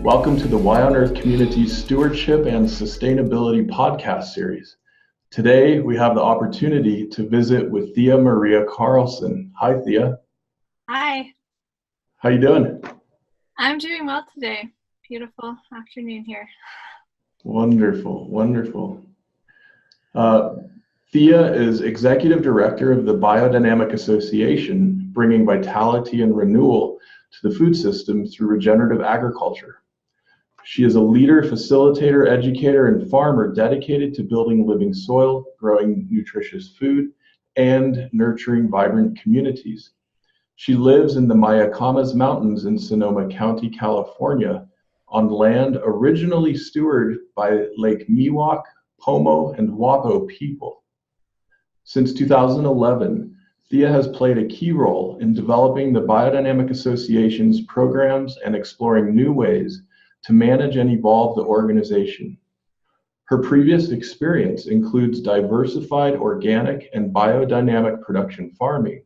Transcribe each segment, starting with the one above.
Welcome to the Y on Earth Community Stewardship and Sustainability podcast series. Today, we have the opportunity to visit with Thea Maria Carlson. Hi, Thea. Hi. How you doing? I'm doing well today. Beautiful afternoon here. Wonderful, wonderful. Thea is Executive Director of the Biodynamic Association, bringing vitality and renewal to the food system through regenerative agriculture. She is a leader, facilitator, educator, and farmer dedicated to building living soil, growing nutritious food, and nurturing vibrant communities. She lives in the Mayacamas Mountains in Sonoma County, California, on land originally stewarded by Lake Miwok, Pomo, and Wapo people. Since 2011, Thea has played a key role in developing the Biodynamic Association's programs and exploring new ways to manage and evolve the organization. Her previous experience includes diversified organic and biodynamic production farming,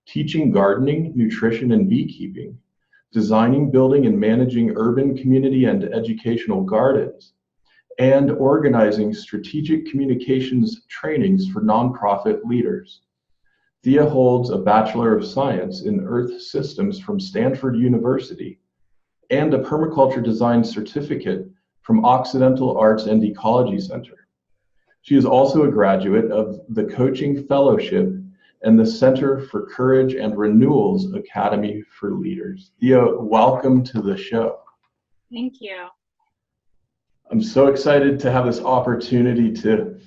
teaching gardening, nutrition, and beekeeping, designing, building, and managing urban community and educational gardens, and organizing strategic communications trainings for nonprofit leaders. Thea holds a Bachelor of Science in Earth Systems from Stanford University and a Permaculture Design Certificate from Occidental Arts and Ecology Center. She is also a graduate of the Coaching Fellowship and the Center for Courage and Renewal's Academy for Leaders. Thea, welcome to the show. Thank you. I'm so excited to have this opportunity to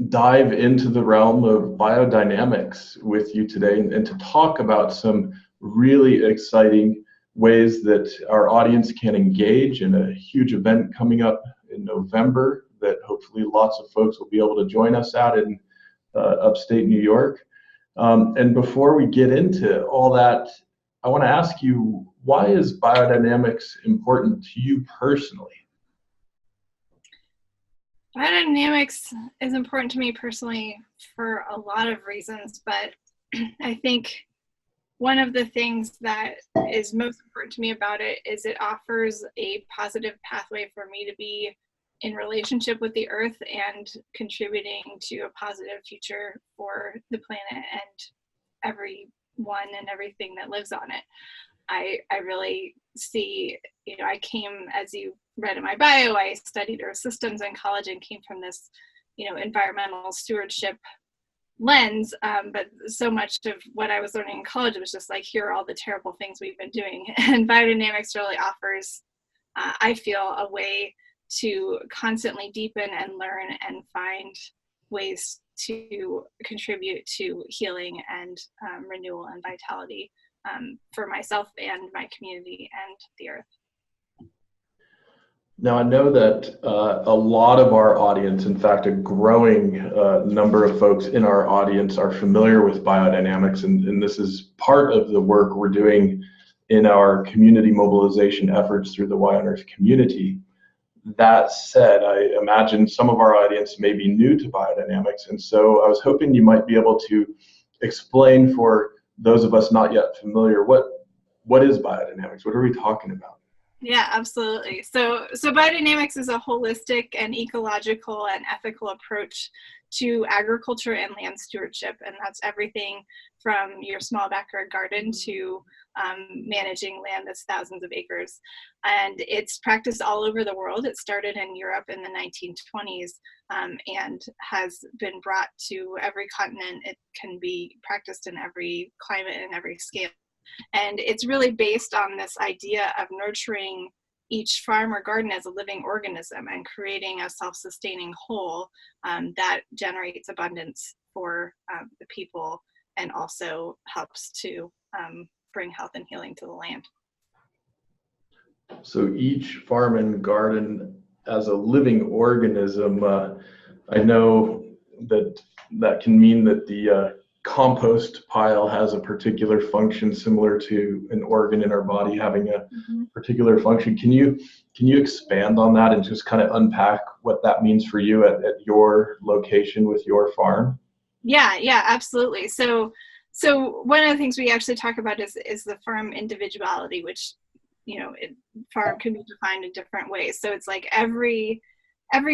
dive into the realm of biodynamics with you today and to talk about some really exciting ways that our audience can engage in a huge event coming up in November that hopefully lots of folks will be able to join us at in upstate New York. And before we get into all that, I want to ask you, why is biodynamics important to you personally? Biodynamics is important to me personally for a lot of reasons, but I think one of the things that is most important to me about it is it offers a positive pathway for me to be in relationship with the earth and contributing to a positive future for the planet and everyone and everything that lives on it. I really see, I came, as you read in my bio, I studied earth systems in college and came from this, environmental stewardship lens, but so much of what I was learning in college was just like, here are all the terrible things we've been doing. And biodynamics really offers, I feel, a way to constantly deepen and learn and find ways to contribute to healing and renewal and vitality for myself and my community and the earth. Now, I know that a lot of our audience, in fact, a growing number of folks in our audience are familiar with biodynamics, and this is part of the work we're doing in our community mobilization efforts through the Y on Earth community. That said, I imagine some of our audience may be new to biodynamics, and so I was hoping you might be able to explain for those of us not yet familiar, what is biodynamics? What are we talking about? Yeah, absolutely. So biodynamics is a holistic and ecological and ethical approach to agriculture and land stewardship. And that's everything from your small backyard garden to managing land that's thousands of acres. And it's practiced all over the world. It started in Europe in the 1920s and has been brought to every continent. It can be practiced in every climate and every scale. And it's really based on this idea of nurturing each farm or garden as a living organism and creating a self-sustaining whole that generates abundance for the people and also helps to bring health and healing to the land. So each farm and garden as a living organism, I know that can mean that the compost pile has a particular function similar to an organ in our body having a particular function. Can you expand on that and just kind of unpack what that means for you at your location with your farm? Yeah, absolutely. So one of the things we actually talk about is the farm individuality, which farm can be defined in different ways. So it's like every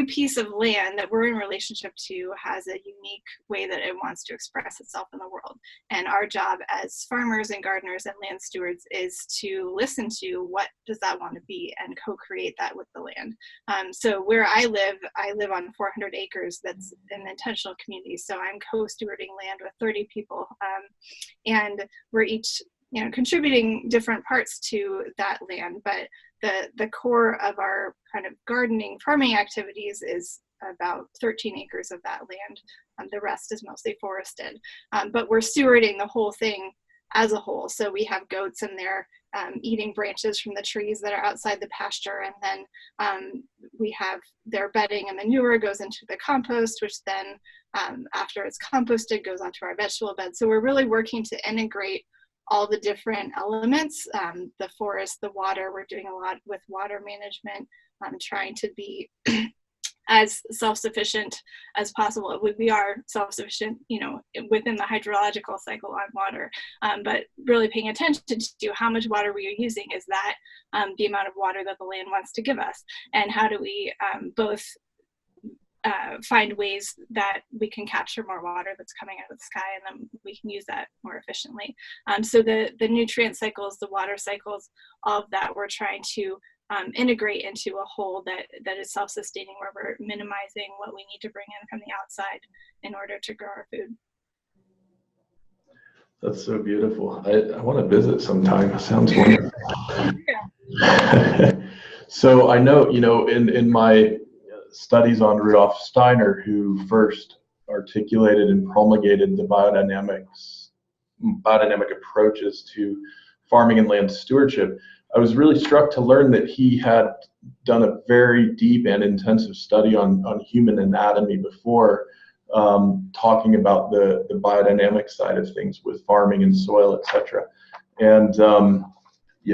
piece of land that we're in relationship to has a unique way that it wants to express itself in the world. And our job as farmers and gardeners and land stewards is to listen to what does that want to be and co-create that with the land. So where I live on 400 acres that's an intentional community. So I'm co-stewarding land with 30 people. And we're each contributing different parts to that land, but the core of our kind of gardening farming activities is about 13 acres of that land. The rest is mostly forested, but we're stewarding the whole thing as a whole. So we have goats in there eating branches from the trees that are outside the pasture, and then we have their bedding and manure goes into the compost, which then after it's composted goes onto our vegetable bed. So we're really working to integrate all the different elements, the forest, the water. We're doing a lot with water management, trying to be as self-sufficient as possible. We are self-sufficient, within the hydrological cycle on water, but really paying attention to how much water we are using. Is that the amount of water that the land wants to give us? And how do we both find ways that we can capture more water that's coming out of the sky, and then we can use that more efficiently. So the nutrient cycles, the water cycles, all of that we're trying to integrate into a whole that is self-sustaining, where we're minimizing what we need to bring in from the outside in order to grow our food. That's so beautiful. I want to visit sometime. It sounds wonderful. So I know, in my studies on Rudolf Steiner, who first articulated and promulgated the biodynamic approaches to farming and land stewardship, I was really struck to learn that he had done a very deep and intensive study on human anatomy before talking about the biodynamic side of things with farming and soil, etc. And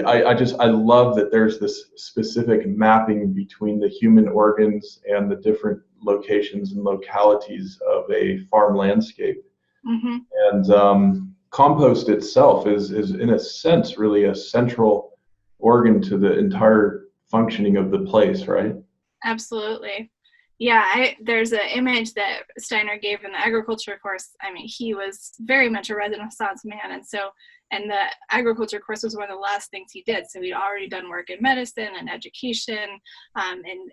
I love that there's this specific mapping between the human organs and the different locations and localities of a farm landscape. Mm-hmm. And compost itself is in a sense really a central organ to the entire functioning of the place, right? Absolutely. Yeah, there's an image that Steiner gave in the agriculture course. I mean, he was very much a Renaissance man, and the agriculture course was one of the last things he did. So he'd already done work in medicine and education,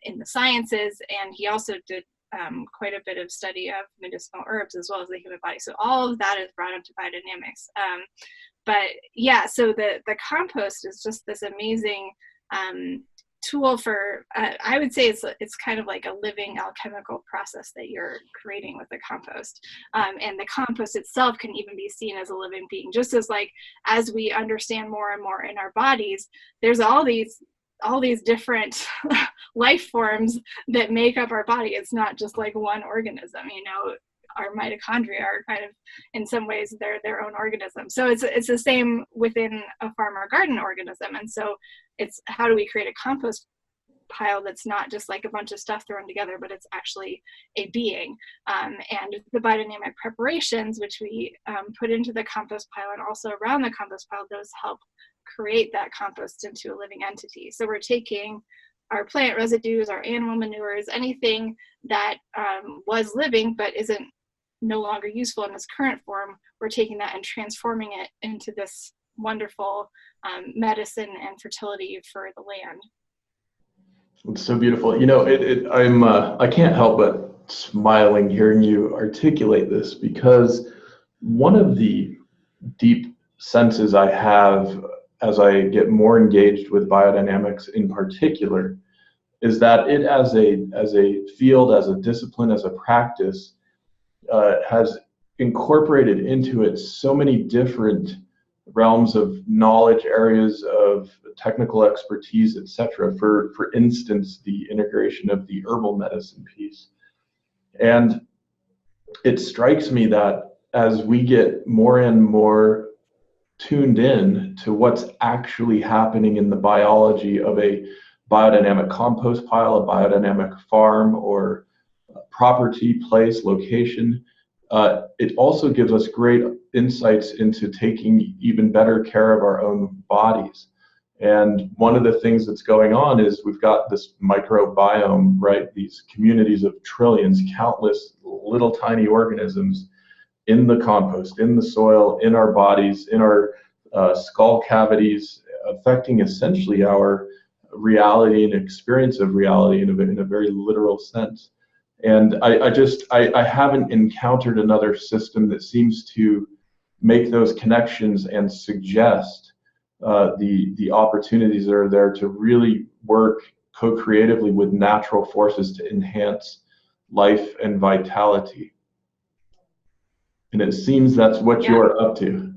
in the sciences, and he also did quite a bit of study of medicinal herbs as well as the human body. So all of that is brought into biodynamics. But yeah, so the compost is just this amazing tool for, I would say it's kind of like a living alchemical process that you're creating with the compost. And the compost itself can even be seen as a living being, just as we understand more and more in our bodies, there's all these different life forms that make up our body. It's not just like one organism, our mitochondria are kind of, in some ways, they're their own organism. So it's the same within a farm or garden organism. And so it's how do we create a compost pile that's not just like a bunch of stuff thrown together, but it's actually a being. And the biodynamic preparations, which we put into the compost pile and also around the compost pile, those help create that compost into a living entity. So we're taking our plant residues, our animal manures, anything that was living but isn't no longer useful in its current form, we're taking that and transforming it into this wonderful medicine and fertility for the land. It's so beautiful. I can't help but smiling hearing you articulate this, because one of the deep senses I have as I get more engaged with biodynamics in particular is that it as a field, as a discipline, as a practice, has incorporated into it so many different realms of knowledge, areas of technical expertise, etc. For instance, the integration of the herbal medicine piece. And it strikes me that as we get more and more tuned in to what's actually happening in the biology of a biodynamic compost pile, a biodynamic farm, or property, place, location, it also gives us great insights into taking even better care of our own bodies. And one of the things that's going on is we've got this microbiome, right? These communities of trillions, countless little tiny organisms in the compost, in the soil, in our bodies, in our skull cavities, affecting essentially our reality and experience of reality in a very literal sense. And I haven't encountered another system that seems to make those connections and suggest the opportunities that are there to really work co-creatively with natural forces to enhance life and vitality. And it seems that's what you're up to.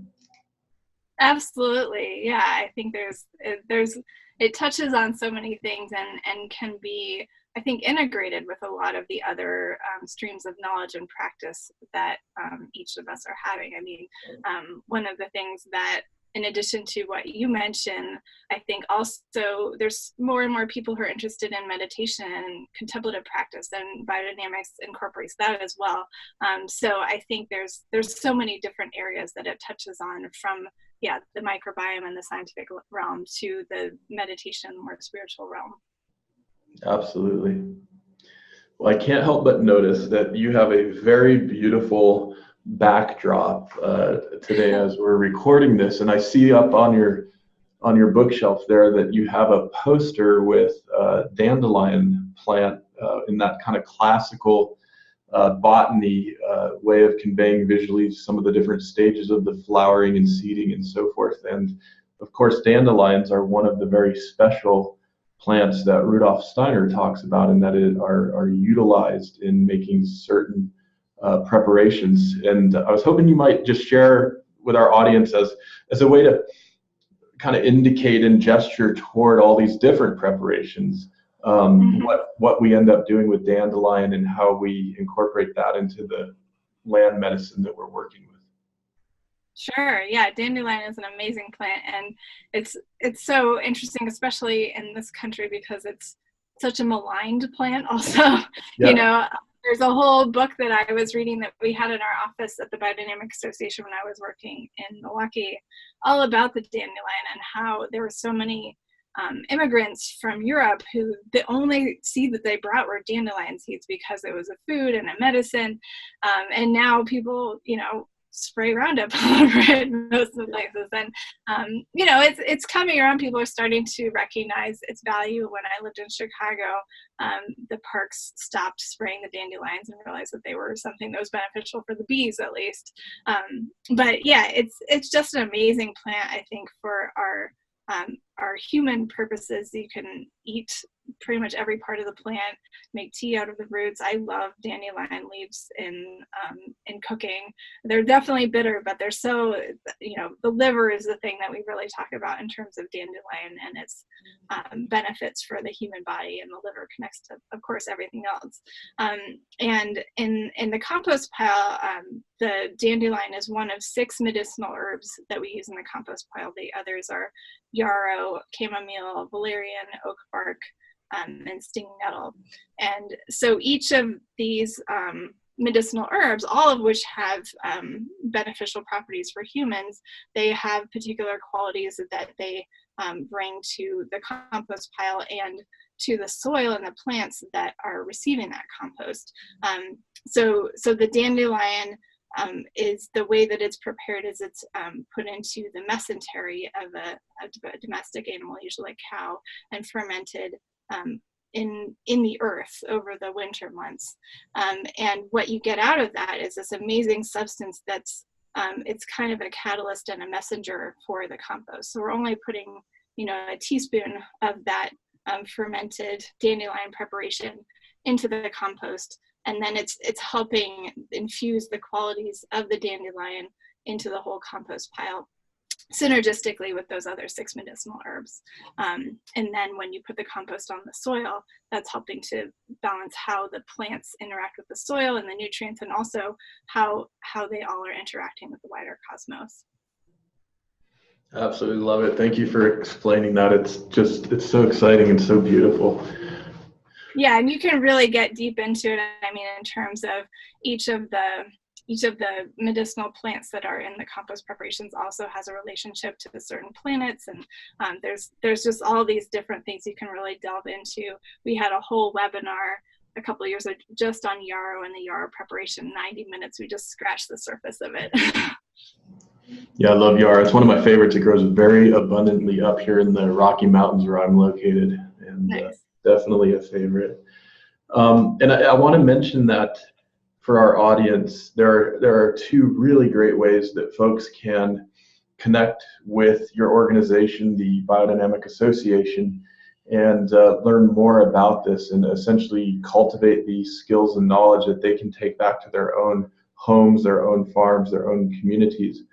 Absolutely. Yeah, I think it touches on so many things and can be, I think, integrated with a lot of the other streams of knowledge and practice that each of us are having. I mean, one of the things that, in addition to what you mentioned, I think also there's more and more people who are interested in meditation and contemplative practice, and biodynamics incorporates that as well. So I think there's so many different areas that it touches on, from the microbiome and the scientific realm to the meditation, more spiritual realm. Absolutely. Well, I can't help but notice that you have a very beautiful backdrop today as we're recording this, and I see up on your bookshelf there that you have a poster with dandelion plant in that kind of classical botany way of conveying visually some of the different stages of the flowering and seeding and so forth. And of course, dandelions are one of the very special plants that Rudolf Steiner talks about, and that are utilized in making certain preparations. And I was hoping you might just share with our audience as a way to kind of indicate and gesture toward all these different preparations, what we end up doing with dandelion and how we incorporate that into the land medicine that we're working with. Sure. Yeah, dandelion is an amazing plant, and it's so interesting, especially in this country, because it's such a maligned plant. Also, you know, there's a whole book that I was reading that we had in our office at the Biodynamic Association when I was working in Milwaukee, all about the dandelion and how there were so many immigrants from Europe who the only seed that they brought were dandelion seeds because it was a food and a medicine. And now people, spray Roundup all over it in most of the places. And, it's coming around. People are starting to recognize its value. When I lived in Chicago, the parks stopped spraying the dandelions and realized that they were something that was beneficial for the bees, at least. But yeah, it's just an amazing plant, I think, for our human purposes. You can eat pretty much every part of the plant, make tea out of the roots. I love dandelion leaves in cooking. They're definitely bitter, but they're so, the liver is the thing that we really talk about in terms of dandelion and its benefits for the human body, and the liver connects to, of course, everything else. And in the compost pile, the dandelion is one of 6 medicinal herbs that we use in the compost pile. The others are yarrow, chamomile, valerian, oak bark, and stinging nettle. And so each of these medicinal herbs, all of which have beneficial properties for humans, they have particular qualities that they bring to the compost pile and to the soil and the plants that are receiving that compost. So the dandelion is, the way that it's prepared is it's put into the mesentery of a domestic animal, usually a cow, and fermented in the earth over the winter months. And what you get out of that is this amazing substance that's it's kind of a catalyst and a messenger for the compost. So we're only putting a teaspoon of that fermented dandelion preparation into the compost, and then it's helping infuse the qualities of the dandelion into the whole compost pile, synergistically with those other 6 medicinal herbs. And then when you put the compost on the soil, that's helping to balance how the plants interact with the soil and the nutrients, and also how they all are interacting with the wider cosmos. Absolutely love it. Thank you for explaining that. It's so exciting and so beautiful. Yeah, and you can really get deep into it. I mean, in terms of each of the each of the medicinal plants that are in the compost preparations also has a relationship to the certain planets, and there's just all these different things you can really delve into. We had a whole webinar a couple of years ago just on yarrow and the yarrow preparation, 90 minutes. We just scratched the surface of it. Yeah, I love yarrow. It's one of my favorites. It grows very abundantly up here in the Rocky Mountains where I'm located, and Nice. Definitely a favorite. And I want to mention that for our audience, there are two really great ways that folks can connect with your organization, the Biodynamic Association, and learn more about this and essentially cultivate these skills and knowledge that they can take back to their own homes, their own farms, their own communities.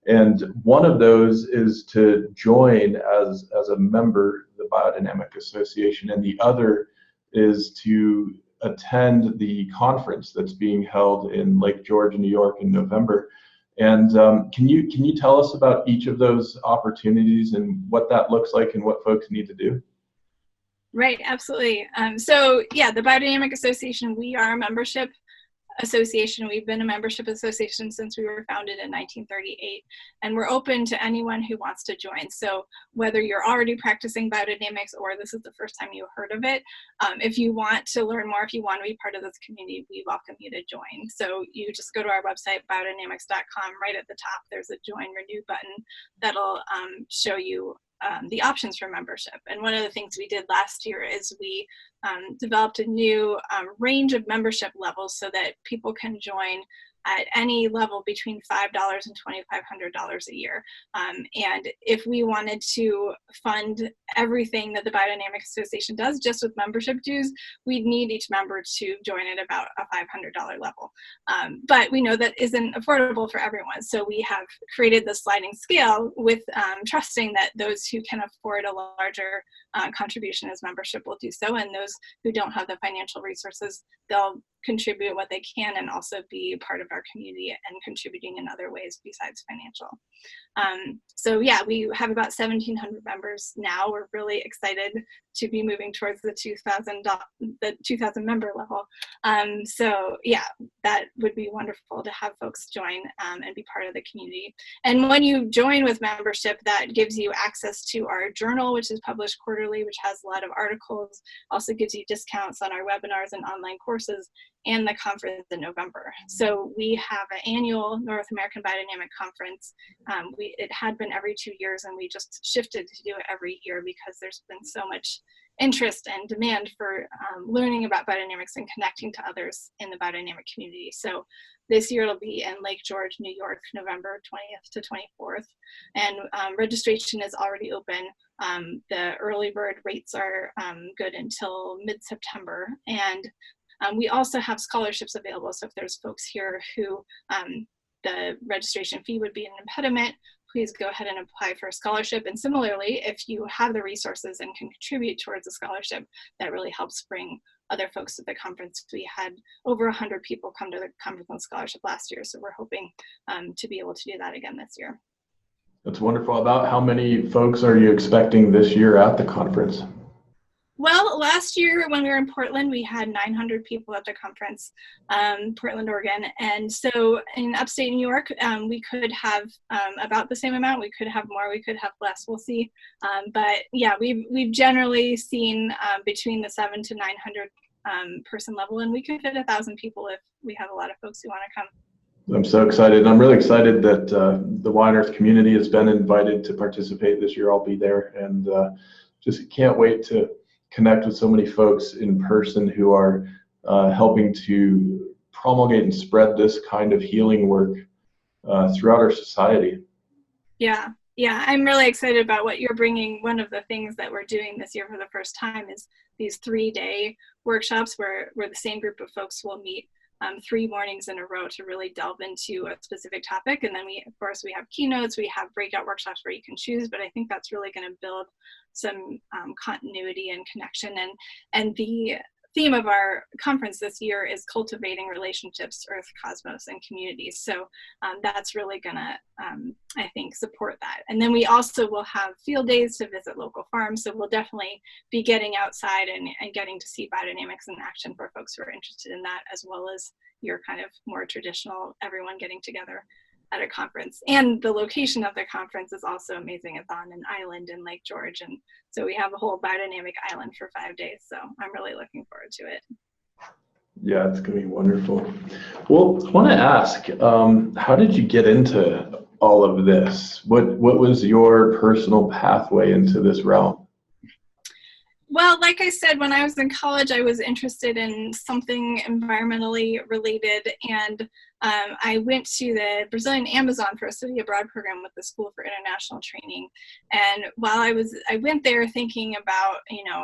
And one of those is to join as a member of the Biodynamic Association, and the other is to attend the conference that's being held in Lake George, New York in November. And can you tell us about each of those opportunities and what that looks like and what folks need to do? Right, absolutely. So yeah, the Biodynamic Association, we are a membership association. We've been a membership association since we were founded in 1938, and we're open to anyone who wants to join. So whether you're already practicing biodynamics or this is the first time you heard of it, if you want to learn more, if you want to be part of this community, we welcome you to join. So you just go to our website, biodynamics.com. Right at the top, there's a Join Renew button that'll show you the options for membership. And one of the things we did last year is we developed a new range of membership levels so that people can join at any level between $5 and $2,500 a year. And if we wanted to fund everything that the Biodynamic Association does just with membership dues, we'd need each member to join at about a $500 level. But we know that isn't affordable for everyone. So we have created the sliding scale with trusting that those who can afford a larger contribution as membership will do so, and those who don't have the financial resources, they'll contribute what they can and also be part of our community and contributing in other ways besides financial. So yeah, we have about 1,700 members now. We're really excited to be moving towards the 2,000 member level. So yeah, that would be wonderful to have folks join and be part of the community. And when you join with membership, that gives you access to our journal, which is published quarterly, which has a lot of articles, also gives you discounts on our webinars and online courses, and the conference in November. So we have an annual North American Biodynamic Conference. It had been every 2 years, and we just shifted to do it every year because there's been so much interest and demand for learning about biodynamics and connecting to others in the biodynamic community. So this year it'll be in Lake George, New York, November 20th to 24th. And registration is already open. The early bird rates are good until mid-September. And we also have scholarships available. So if there's folks here who the registration fee would be an impediment, please go ahead and apply for a scholarship. And similarly, if you have the resources and can contribute towards a scholarship, that really helps bring other folks to the conference. We had over 100 people come to the conference on scholarship last year, so we're hoping to be able to do that again this year. That's wonderful. About how many folks are you expecting this year at the conference? Well, last year when we were in Portland, we had 900 people at the conference, Portland, Oregon. And so in upstate New York, we could have about the same amount. We could have more, we could have less, we'll see. But yeah, we've generally seen between the 700 to 900 person level, and we could fit 1,000 people if we have a lot of folks who want to come. I'm so excited. I'm really excited that the Wine Earth community has been invited to participate this year. I'll be there, and just can't wait to connect with so many folks in person who are helping to promulgate and spread this kind of healing work throughout our society. Yeah, I'm really excited about what you're bringing. One of the things that we're doing this year for the first time is these 3-day workshops where the same group of folks will meet 3 mornings in a row to really delve into a specific topic. And then of course, we have keynotes, we have breakout workshops where you can choose, but I think that's really going to build some continuity and connection. And the theme of our conference this year is cultivating relationships, Earth, cosmos, and communities. So that's really gonna, I think, support that. And then we also will have field days to visit local farms. So we'll definitely be getting outside and getting to see biodynamics in action for folks who are interested in that, as well as your kind of more traditional everyone getting together at a conference. And the location of the conference is also amazing. It's on an island in Lake George. And so we have a whole biodynamic island for 5 days. So I'm really looking forward to it. Yeah, it's going to be wonderful. Well, I want to ask, how did you get into all of this? What was your personal pathway into this realm? Well, like I said, when I was in college, I was interested in something environmentally related, and I went to the Brazilian Amazon for a study abroad program with the School for International Training. And while I went there thinking about,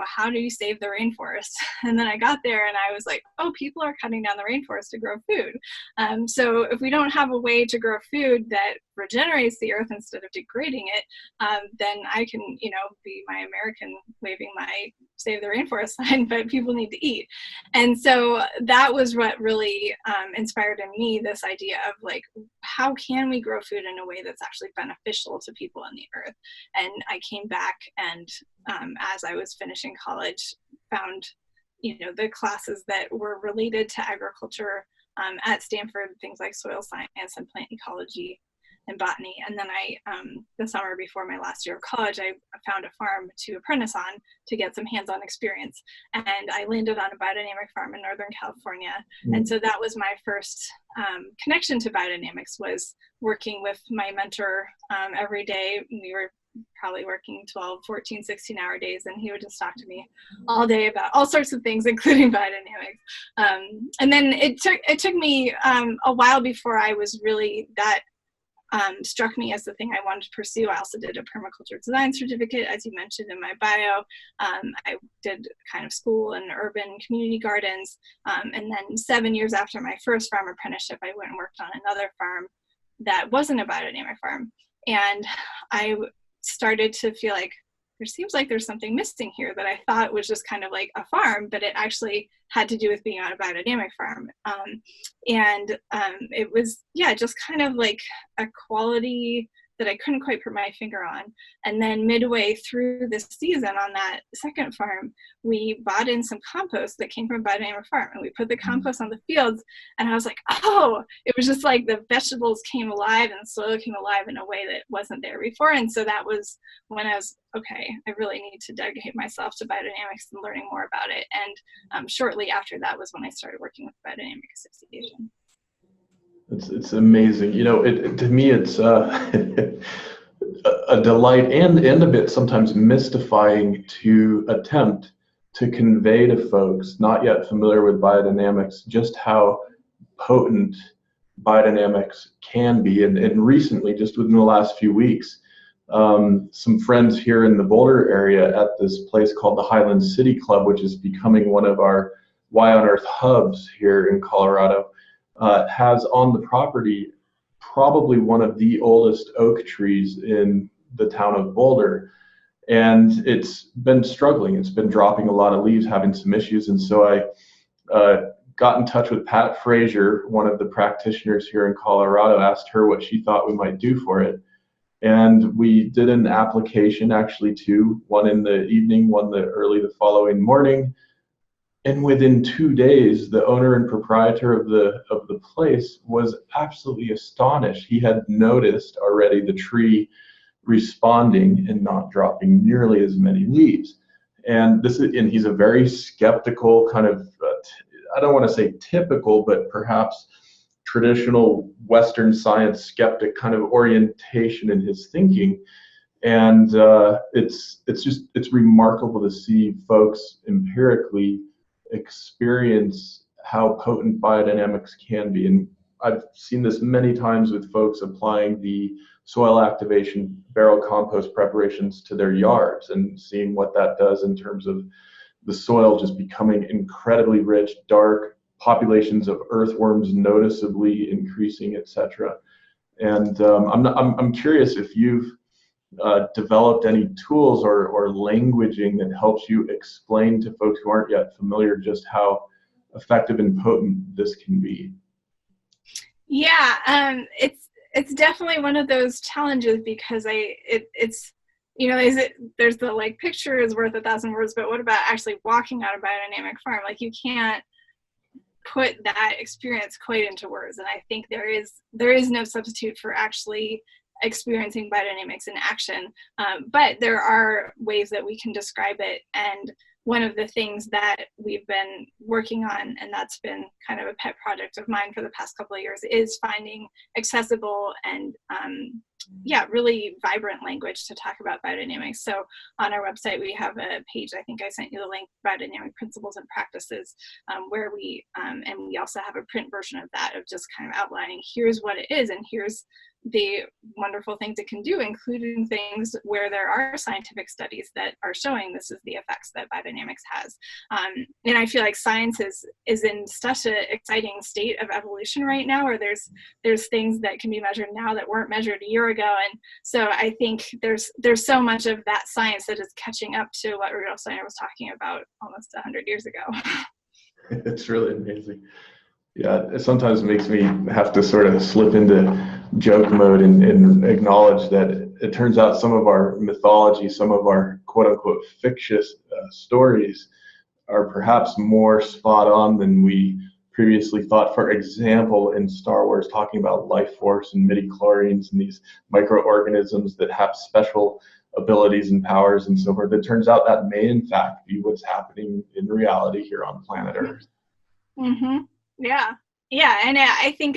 how do you save the rainforest? And then I got there and I was like, oh, people are cutting down the rainforest to grow food. So if we don't have a way to grow food that regenerates the earth instead of degrading it, then I can, be my American waving my save the rainforest sign, but people need to eat. And so that was what really inspired in me this idea of like, how can we grow food in a way that's actually beneficial to people on the earth? And I came back and as I was finishing college, found, the classes that were related to agriculture at Stanford, things like soil science and plant ecology and botany. And then the summer before my last year of college, I found a farm to apprentice on to get some hands-on experience. And I landed on a biodynamic farm in Northern California. Mm-hmm. And so that was my first connection to biodynamics, was working with my mentor every day. We were probably working 12, 14, 16-hour days, and he would just talk to me all day about all sorts of things, including biodynamics. And then it took me a while before I was really that struck me as the thing I wanted to pursue. I also did a permaculture design certificate, as you mentioned in my bio. I did kind of school and urban community gardens. And then 7 years after my first farm apprenticeship, I went and worked on another farm that wasn't a biodynamic farm. And I started to feel like there seems like there's something missing here that I thought was just kind of like a farm, but it actually had to do with being on a biodynamic farm. It was, just kind of like a quality that I couldn't quite put my finger on. And then midway through this season on that second farm, we bought in some compost that came from a biodynamic farm, and we put the compost on the fields, and I was like, oh, it was just like the vegetables came alive and the soil came alive in a way that wasn't there before. And so that was when I was, okay, I really need to dedicate myself to biodynamics and learning more about it. And shortly after that was when I started working with Biodynamic Association. It's amazing. To me, it's a delight and a bit sometimes mystifying to attempt to convey to folks not yet familiar with biodynamics just how potent biodynamics can be. And recently, just within the last few weeks, some friends here in the Boulder area at this place called the Highland City Club, which is becoming one of our Y on Earth hubs here in Colorado, has on the property probably one of the oldest oak trees in the town of Boulder. And it's been struggling. It's been dropping a lot of leaves, having some issues. And so I got in touch with Pat Frazier, one of the practitioners here in Colorado, asked her what she thought we might do for it. And we did an application, actually two, one in the evening, one early the following morning. And within 2 days, the owner and proprietor of the place was absolutely astonished. He had noticed already the tree responding and not dropping nearly as many leaves. And he's a very skeptical kind of, I don't want to say typical, but perhaps traditional Western science skeptic kind of orientation in his thinking. And it's remarkable to see folks empirically experience how potent biodynamics can be. And I've seen this many times with folks applying the soil activation barrel compost preparations to their yards and seeing what that does in terms of the soil just becoming incredibly rich, dark, populations of earthworms noticeably increasing, etc. And I'm curious if you've developed any tools or languaging that helps you explain to folks who aren't yet familiar just how effective and potent this can be? Yeah, it's definitely one of those challenges because it's there's the like picture is worth 1,000 words, but what about actually walking on a biodynamic farm? Like you can't put that experience quite into words, and I think there is no substitute for actually experiencing biodynamics in action, but there are ways that we can describe it. And one of the things that we've been working on, and that's been kind of a pet project of mine for the past couple of years, is finding accessible and really vibrant language to talk about biodynamics. So on our website, we have a page, I think I sent you the link, Biodynamic Principles and Practices, where we, and we also have a print version of that, of just kind of outlining, here's what it is, and here's the wonderful things it can do, including things where there are scientific studies that are showing this is the effects that biodynamics has. And I feel like science is in such an exciting state of evolution right now, where there's things that can be measured now that weren't measured a year ago. And so I think there's so much of that science that is catching up to what Rudolf Steiner was talking about almost 100 years ago. It's really amazing. Yeah, it sometimes makes me have to sort of slip into joke mode and acknowledge that it turns out some of our mythology, some of our quote unquote fictitious stories are perhaps more spot on than we previously thought. For example, in Star Wars, talking about life force and midichlorians and these microorganisms that have special abilities and powers and so forth, it turns out that may in fact be what's happening in reality here on planet Earth. Mm-hmm. Yeah. And I think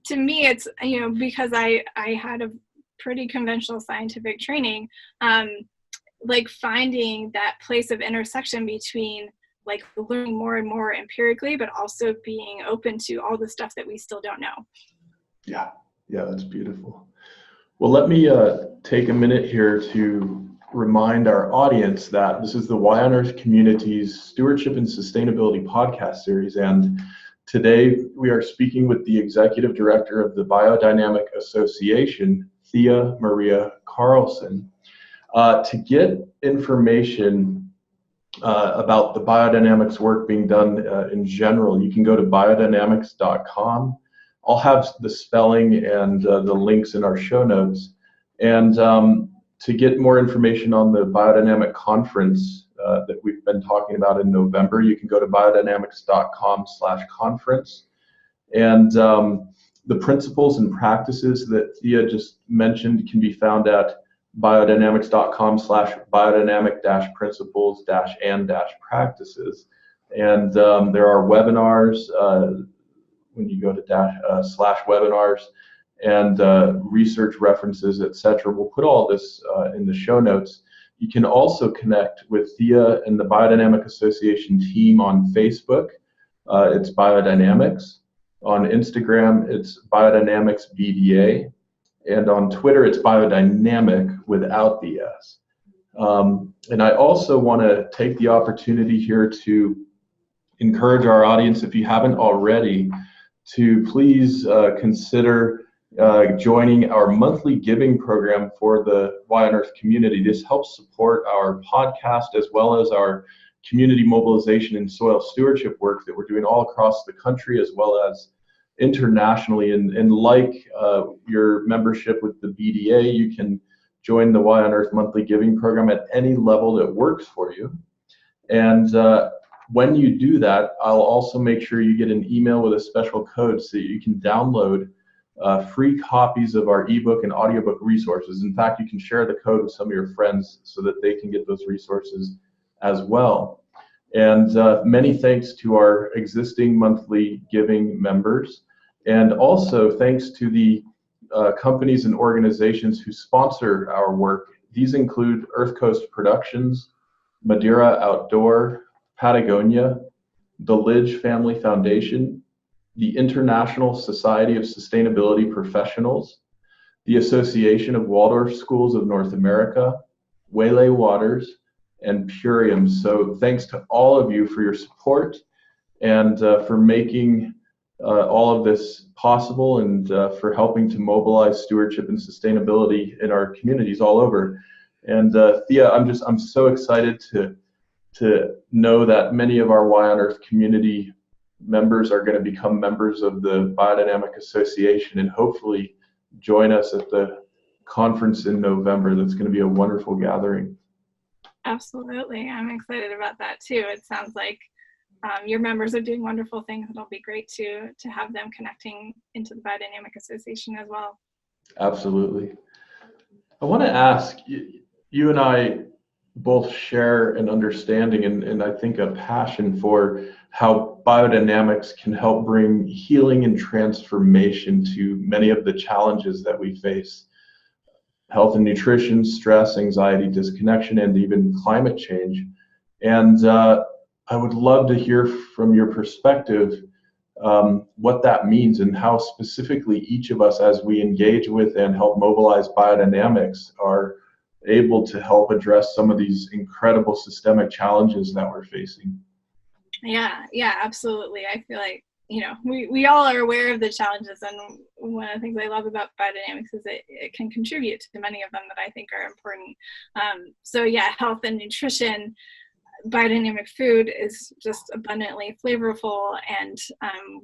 to me, it's, because I had a pretty conventional scientific training, like finding that place of intersection between like learning more and more empirically, but also being open to all the stuff that we still don't know. Yeah, that's beautiful. Well, let me take a minute here to remind our audience that this is the Y on Earth Community's Stewardship and Sustainability podcast series, and today we are speaking with the Executive Director of the Biodynamic Association, Thea Maria Carlson. To get information about the biodynamics work being done in general, you can go to biodynamics.com. I'll have the spelling and the links in our show notes. And to get more information on the biodynamic conference that we've been talking about in November, you can go to biodynamics.com/conference. And the principles and practices that Thea just mentioned can be found at biodynamics.com/biodynamic-principles-and-practices. And there are webinars when you go to /webinars, and research references, etc. We'll put all this in the show notes. You can also connect with Thea and the Biodynamic Association team on Facebook. It's Biodynamics. On Instagram, it's Biodynamics BDA. And on Twitter, it's Biodynamic without the S. And I also want to take the opportunity here to encourage our audience, if you haven't already, to please consider joining our monthly giving program for the Y on Earth community. This helps support our podcast as well as our community mobilization and soil stewardship work that we're doing all across the country as well as internationally. And like your membership with the BDA, you can join the Y on Earth monthly giving program at any level that works for you. And when you do that, I'll also make sure you get an email with a special code so that you can download free copies of our ebook and audiobook resources. In fact, you can share the code with some of your friends so that they can get those resources as well. And many thanks to our existing monthly giving members. And also thanks to the companies and organizations who sponsor our work. These include Earth Coast Productions, Madeira Outdoor, Patagonia, the Lidge Family Foundation, the International Society of Sustainability Professionals, the Association of Waldorf Schools of North America, Waylay Waters, and Purium. So thanks to all of you for your support and for making all of this possible and for helping to mobilize stewardship and sustainability in our communities all over. And Thea, I'm so excited to know that many of our Y on Earth community members are going to become members of the Biodynamic Association and hopefully join us at the conference in November. That's going to be a wonderful gathering. Absolutely. I'm excited about that too. It sounds like your members are doing wonderful things. It'll be great to have them connecting into the Biodynamic Association as well. Absolutely. I want to ask, you and I both share an understanding and I think a passion for how biodynamics can help bring healing and transformation to many of the challenges that we face. Health and nutrition, stress, anxiety, disconnection, and even climate change. And I would love to hear from your perspective what that means and how specifically each of us, as we engage with and help mobilize biodynamics, are able to help address some of these incredible systemic challenges that we're facing. Yeah, absolutely. I feel like, we all are aware of the challenges, and one of the things I love about biodynamics is it can contribute to many of them that I think are important. So yeah, health and nutrition, biodynamic food is just abundantly flavorful and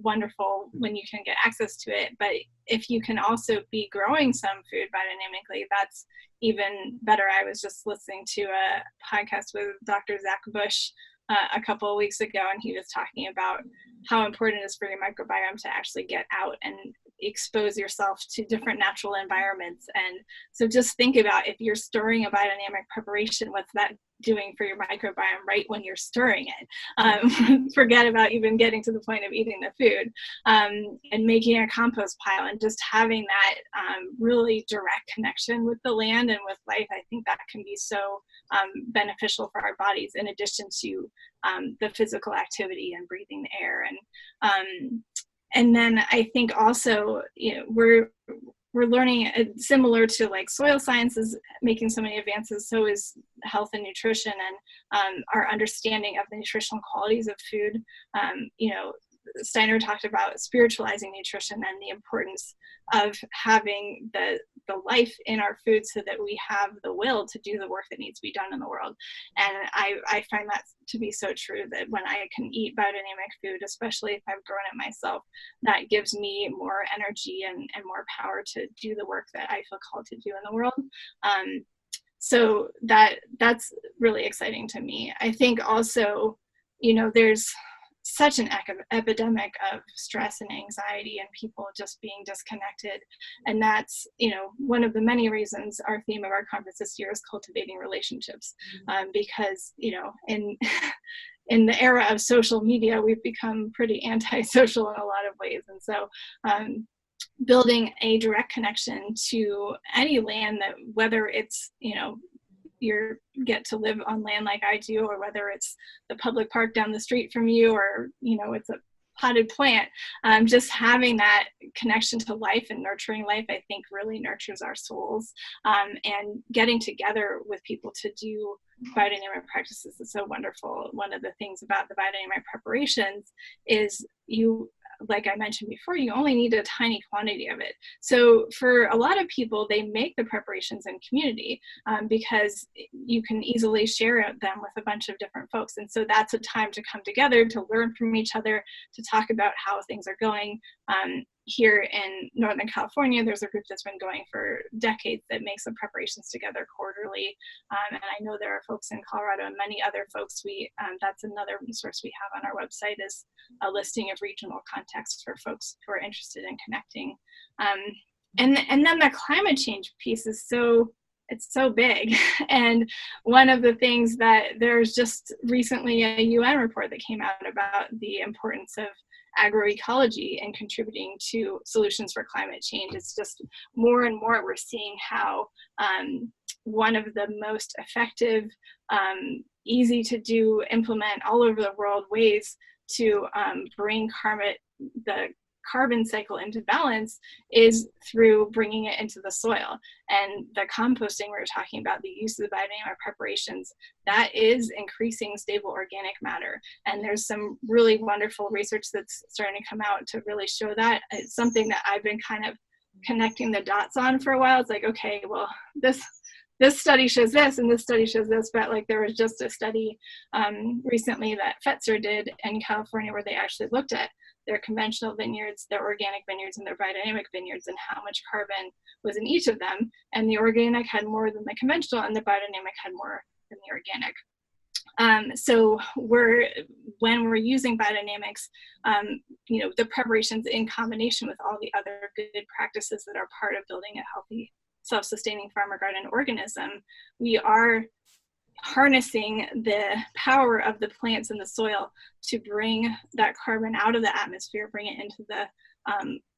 wonderful when you can get access to it. But if you can also be growing some food biodynamically, that's even better. I was just listening to a podcast with Dr. Zach Bush a couple of weeks ago, and he was talking about how important it is for your microbiome to actually get out and expose yourself to different natural environments. And so just think about, if you're stirring a biodynamic preparation, what's that doing for your microbiome right when you're stirring it? Forget about even getting to the point of eating the food, and making a compost pile and just having that really direct connection with the land and with life. I think that can be so beneficial for our bodies, in addition to the physical activity and breathing the air. And then I think also, we're learning, similar to like soil science is making so many advances, so is health and nutrition, and our understanding of the nutritional qualities of food. Steiner talked about spiritualizing nutrition and the importance of having the life in our food so that we have the will to do the work that needs to be done in the world. And I find that to be so true, that when I can eat biodynamic food, especially if I've grown it myself, that gives me more energy and more power to do the work that I feel called to do in the world. So that's really exciting to me. I think also, there's such an epidemic of stress and anxiety and people just being disconnected. And that's, one of the many reasons our theme of our conference this year is cultivating relationships, because, in the era of social media, we've become pretty antisocial in a lot of ways. And so building a direct connection to any land, that whether it's, you get to live on land like I do, or whether it's the public park down the street from you, or it's a potted plant, just having that connection to life and nurturing life, I think really nurtures our souls. And getting together with people to do biodynamic practices is so wonderful. One of the things about the biodynamic preparations is, like I mentioned before, you only need a tiny quantity of it. So for a lot of people, they make the preparations in community, because you can easily share them with a bunch of different folks. And so that's a time to come together, to learn from each other, to talk about how things are going. Here in Northern California, there's a group that's been going for decades that makes the preparations together quarterly. And I know there are folks in Colorado and many other folks. That's another resource we have on our website, is a listing of regional contexts for folks who are interested in connecting. And then the climate change piece is it's so big. And one of the things that there's just recently a UN report that came out about the importance of agroecology and contributing to solutions for climate change. It's just more and more we're seeing how one of the most effective, easy to do, implement all over the world ways to bring the carbon cycle into balance is through bringing it into the soil. And the composting we were talking about, the use of the biodynamic preparations, that is increasing stable organic matter. And there's some really wonderful research that's starting to come out to really show that. It's something that I've been kind of connecting the dots on for a while. It's like, okay, well, this study shows this and this study shows this, but like there was just a study recently that Fetzer did in California where they actually looked at their conventional vineyards, their organic vineyards, and their biodynamic vineyards, and how much carbon was in each of them. And the organic had more than the conventional, and the biodynamic had more than the organic. So when we're using biodynamics, the preparations in combination with all the other good practices that are part of building a healthy, self-sustaining farm or garden organism, we are harnessing the power of the plants in the soil to bring that carbon out of the atmosphere, bring it into the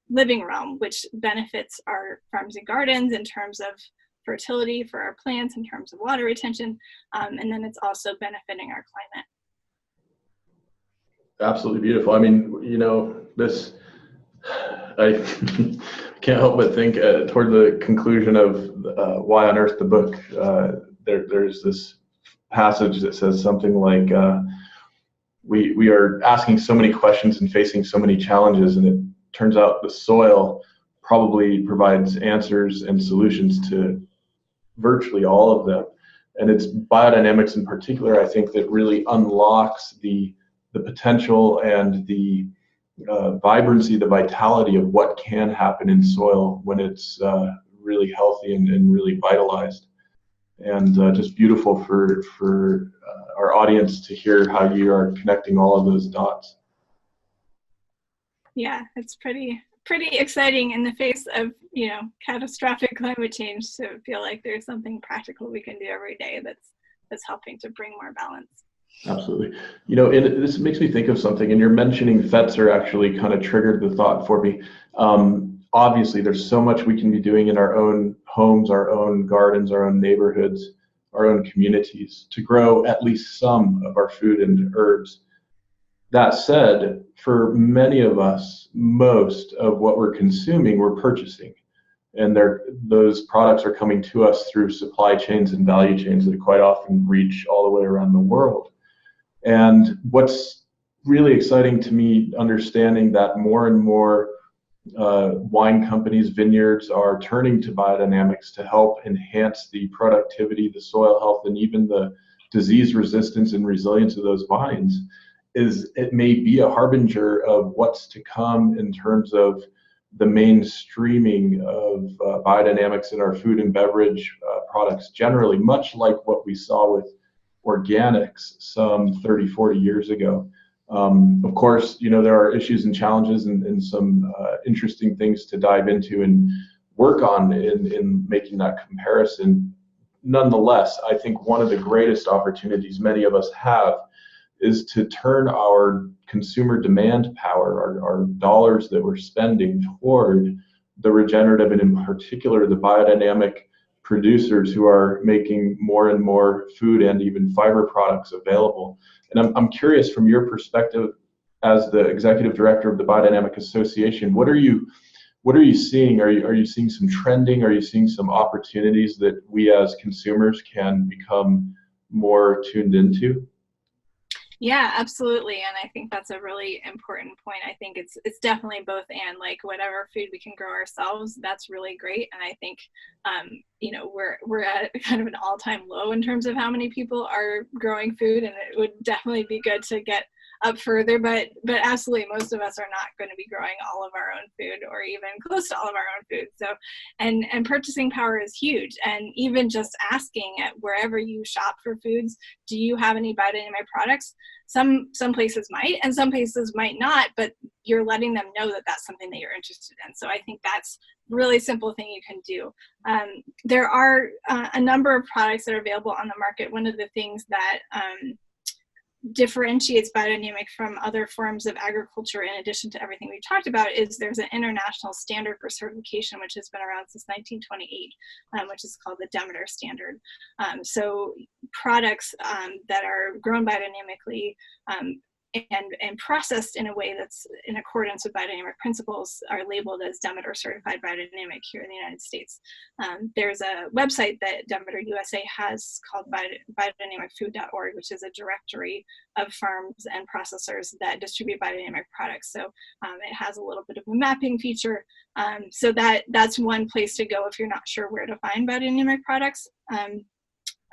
living realm, which benefits our farms and gardens in terms of fertility for our plants, in terms of water retention, and then it's also benefiting our climate. Absolutely beautiful. I mean, I can't help but think toward the conclusion of Why on Earth, the book, there's this passage that says something like, we are asking so many questions and facing so many challenges, and it turns out the soil probably provides answers and solutions to virtually all of them. And it's biodynamics in particular, I think, that really unlocks the potential and the vibrancy, the vitality of what can happen in soil when it's really healthy and really vitalized. And just beautiful for our audience to hear how you are connecting all of those dots. Yeah, it's pretty exciting in the face of catastrophic climate change to feel like there's something practical we can do every day that's helping to bring more balance. Absolutely. This makes me think of something, and you're mentioning Fetzer actually kind of triggered the thought for me. Obviously, there's so much we can be doing in our own homes, our own gardens, our own neighborhoods, our own communities to grow at least some of our food and herbs. That said, for many of us, most of what we're consuming, we're purchasing. And those products are coming to us through supply chains and value chains that quite often reach all the way around the world. And what's really exciting to me, understanding that more and more wine companies, vineyards are turning to biodynamics to help enhance the productivity, the soil health, and even the disease resistance and resilience of those vines, is it may be a harbinger of what's to come in terms of the mainstreaming of biodynamics in our food and beverage products generally, much like what we saw with organics some 30, 40 years ago. Of course, there are issues and challenges and some interesting things to dive into and work on in making that comparison. Nonetheless, I think one of the greatest opportunities many of us have is to turn our consumer demand power, our dollars that we're spending, toward the regenerative and in particular the biodynamic producers who are making more and more food and even fiber products available. And I'm curious, from your perspective as the executive director of the Biodynamic Association, what are you seeing? Are you seeing some trending? Are you seeing some opportunities that we as consumers can become more tuned into? Yeah, absolutely. And I think that's a really important point. I think it's definitely both, and like whatever food we can grow ourselves, that's really great. And I think, we're at kind of an all-time low in terms of how many people are growing food, and it would definitely be good to get up further, but absolutely most of us are not going to be growing all of our own food or even close to all of our own food. So and purchasing power is huge, and even just asking at wherever you shop for foods, do you have any biodynamic products? Some places might and some places might not, but you're letting them know that that's something that you're interested in. So I think that's a really simple thing you can do. There are a number of products that are available on the market. One of the things that differentiates biodynamic from other forms of agriculture, in addition to everything we've talked about, is there's an international standard for certification which has been around since 1928, which is called the Demeter standard. So products that are grown biodynamically and processed in a way that's in accordance with biodynamic principles are labeled as Demeter certified biodynamic here in the United States. There's a website that Demeter USA has called biodynamicfood.org, which is a directory of farms and processors that distribute biodynamic products. So it has a little bit of a mapping feature. So that's one place to go if you're not sure where to find biodynamic products.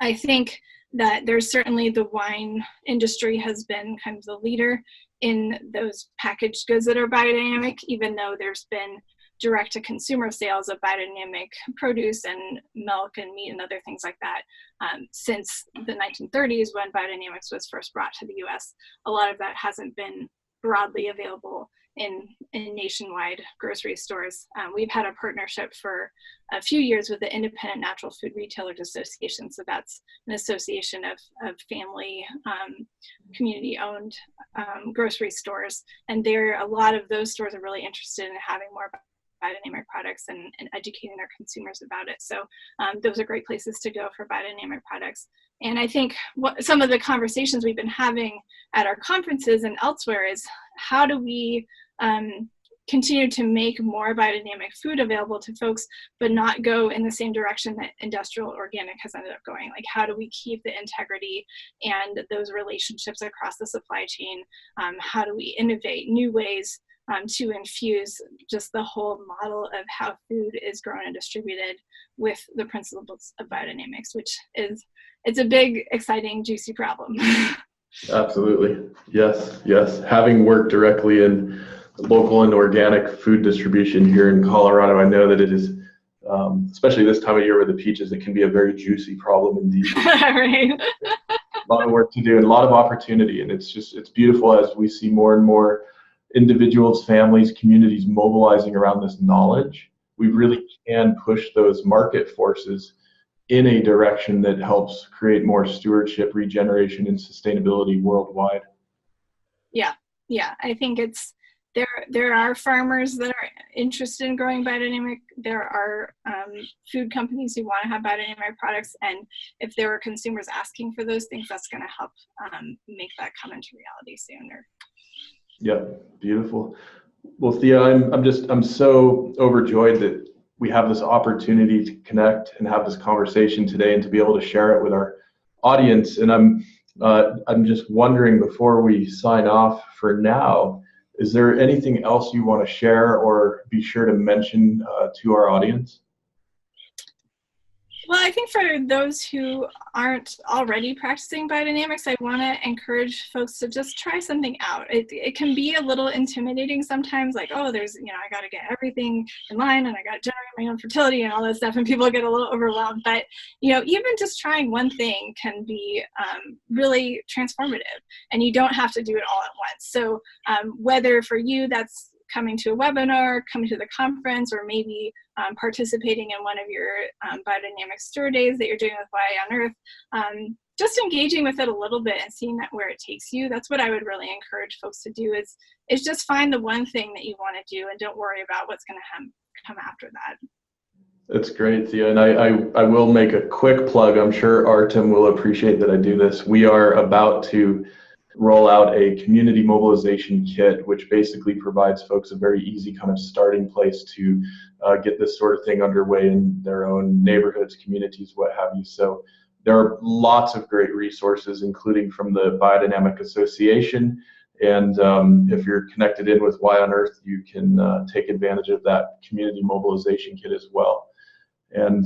I think that there's certainly the wine industry has been kind of the leader in those packaged goods that are biodynamic, even though there's been direct to consumer sales of biodynamic produce and milk and meat and other things like that since the 1930s when biodynamics was first brought to the US. A lot of that hasn't been broadly available in nationwide grocery stores. We've had a partnership for a few years with the Independent Natural Food Retailers Association. So that's an association of family community-owned grocery stores. And a lot of those stores are really interested in having more biodynamic products and educating their consumers about it. So those are great places to go for biodynamic products. And I think some of the conversations we've been having at our conferences and elsewhere is how do we continue to make more biodynamic food available to folks, but not go in the same direction that industrial organic has ended up going? Like, how do we keep the integrity and those relationships across the supply chain? How do we innovate new ways to infuse just the whole model of how food is grown and distributed with the principles of biodynamics, which it's a big, exciting, juicy problem. Absolutely. Yes. Having worked directly in local and organic food distribution here in Colorado, I know that it is, especially this time of year with the peaches, it can be a very juicy problem indeed. Right. A lot of work to do and a lot of opportunity. And it's beautiful as we see more and more individuals, families, communities mobilizing around this knowledge. We really can push those market forces in a direction that helps create more stewardship, regeneration, and sustainability worldwide. Yeah. I think there are farmers that are interested in growing biodynamic. There are food companies who want to have biodynamic products, and if there are consumers asking for those things, that's going to help make that come into reality sooner. Yep, beautiful. Well, Thea, I'm so overjoyed that we have this opportunity to connect and have this conversation today and to be able to share it with our audience. And I'm just wondering, before we sign off for now, is there anything else you want to share or be sure to mention to our audience? Well, I think for those who aren't already practicing biodynamics, I want to encourage folks to just try something out. It can be a little intimidating sometimes, like, oh, there's, I got to get everything in line and I got to generate my own fertility and all that stuff, and people get a little overwhelmed. But, even just trying one thing can be really transformative, and you don't have to do it all at once. So whether for you that's coming to a webinar, coming to the conference, or maybe participating in one of your biodynamic stir days that you're doing with Why on Earth, just engaging with it a little bit and seeing that where it takes you. That's what I would really encourage folks to do is just find the one thing that you want to do and don't worry about what's going to come after that. That's great, Thea. And I will make a quick plug. I'm sure Artem will appreciate that I do this. We are about to roll out a community mobilization kit, which basically provides folks a very easy kind of starting place to get this sort of thing underway in their own neighborhoods, communities, what have you. So there are lots of great resources, including from the Biodynamic Association. And if you're connected in with Why on Earth, you can take advantage of that community mobilization kit as well. And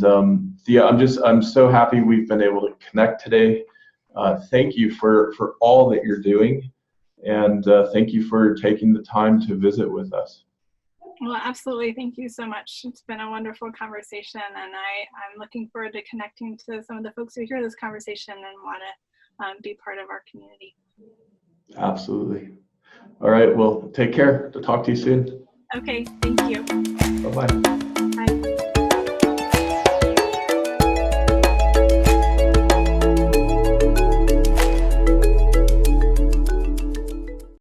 Thea, I'm so happy we've been able to connect today. Thank you for all that you're doing, and thank you for taking the time to visit with us. Well, absolutely. Thank you so much. It's been a wonderful conversation, and I'm looking forward to connecting to some of the folks who hear this conversation and want to be part of our community. Absolutely. All right. Well, take care. I'll talk to you soon. Okay. Thank you. Bye-bye.